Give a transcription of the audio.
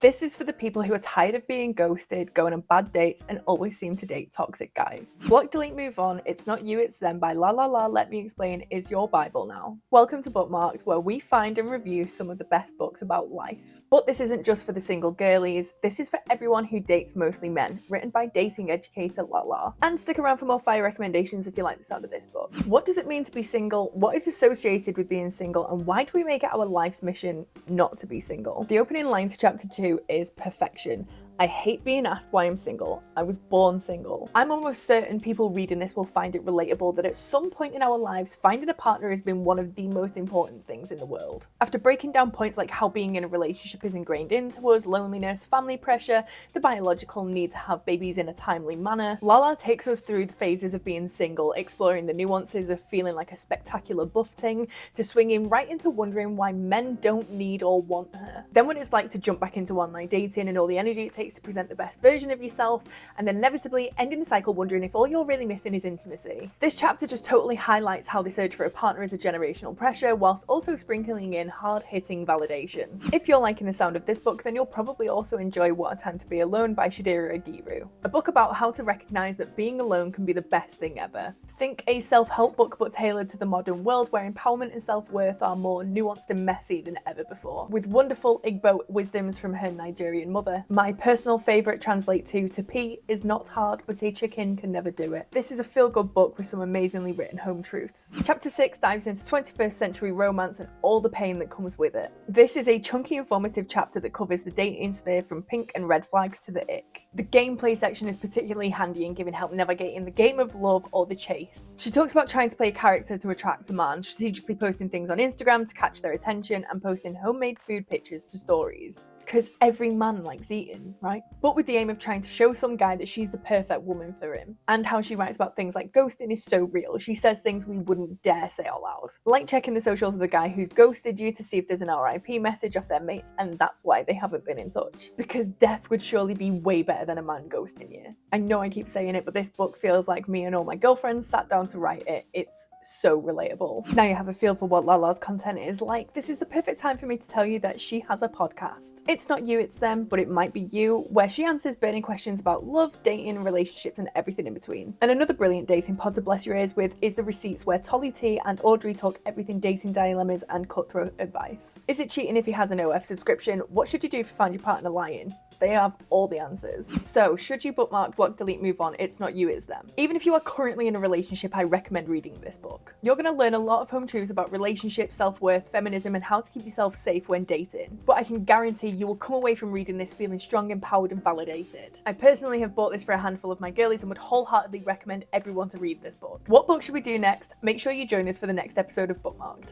This is for the people who are tired of being ghosted, going on bad dates, and always seem to date toxic guys. Block, delete, move on, It's Not You, It's Them by LalalaLetMeExplain is your Bible now. Welcome to Bookmarked, where we find and review some of the best books about life. But this isn't just for the single girlies, this is for everyone who dates mostly men, written by dating educator Lala. And stick around for more fire recommendations if you like the sound of this book. What does it mean to be single? What is associated with being single? And why do we make it our life's mission not to be single? The opening line to chapter 2 is perfection. I hate being asked why I'm single. I was born single. I'm almost certain people reading this will find it relatable that at some point in our lives, finding a partner has been one of the most important things in the world. After breaking down points like how being in a relationship is ingrained into us, loneliness, family pressure, the biological need to have babies in a timely manner, Lala takes us through the phases of being single, exploring the nuances of feeling like a spectacular buff ting, to swinging right into wondering why men don't need or want her. Then what it's like to jump back into online dating and all the energy it takes to present the best version of yourself, and then inevitably ending the cycle wondering if all you're really missing is intimacy. This chapter just totally highlights how the search for a partner is a generational pressure, whilst also sprinkling in hard-hitting validation. If you're liking the sound of this book, then you'll probably also enjoy What a Time to Be Alone by Shadira Agiru, a book about how to recognize that being alone can be the best thing ever. Think a self-help book but tailored to the modern world, where empowerment and self-worth are more nuanced and messy than ever before, with wonderful Igbo wisdoms from her Nigerian mother. My personal favourite translate to pee is not hard, but a chicken can never do it. This is a feel-good book with some amazingly written home truths. Chapter 6 dives into 21st century romance and all the pain that comes with it. This is a chunky, informative chapter that covers the dating sphere from pink and red flags to the ick. The gameplay section is particularly handy in giving help navigating the game of love or the chase. She talks about trying to play a character to attract a man, strategically posting things on Instagram to catch their attention, and posting homemade food pictures to stories. Because every man likes eating, right? But with the aim of trying to show some guy that she's the perfect woman for him. And how she writes about things like ghosting is so real. She says things we wouldn't dare say out loud. Like checking the socials of the guy who's ghosted you to see if there's an RIP message off their mates, and that's why they haven't been in touch. Because death would surely be way better than a man ghosting you. I know I keep saying it, but this book feels like me and all my girlfriends sat down to write it. It's so relatable. Now you have a feel for what Lala's content is like. This is the perfect time for me to tell you that she has a podcast. It's Not You, It's Them, but it might be you, where she answers burning questions about love, dating, relationships, and everything in between. And another brilliant dating pod to bless your ears with is The Receipts, where Tolly T and Audrey talk everything dating dilemmas and cutthroat advice. Is it cheating if he has an OF subscription? What should you do if you find your partner lying? They have all the answers. So, should you bookmark, block, delete, move on, It's Not You, It's Them? Even if you are currently in a relationship, I recommend reading this book. You're going to learn a lot of home truths about relationships, self-worth, feminism, and how to keep yourself safe when dating. But I can guarantee you will come away from reading this feeling strong, empowered, and validated. I personally have bought this for a handful of my girlies and would wholeheartedly recommend everyone to read this book. What book should we do next? Make sure you join us for the next episode of Bookmarked.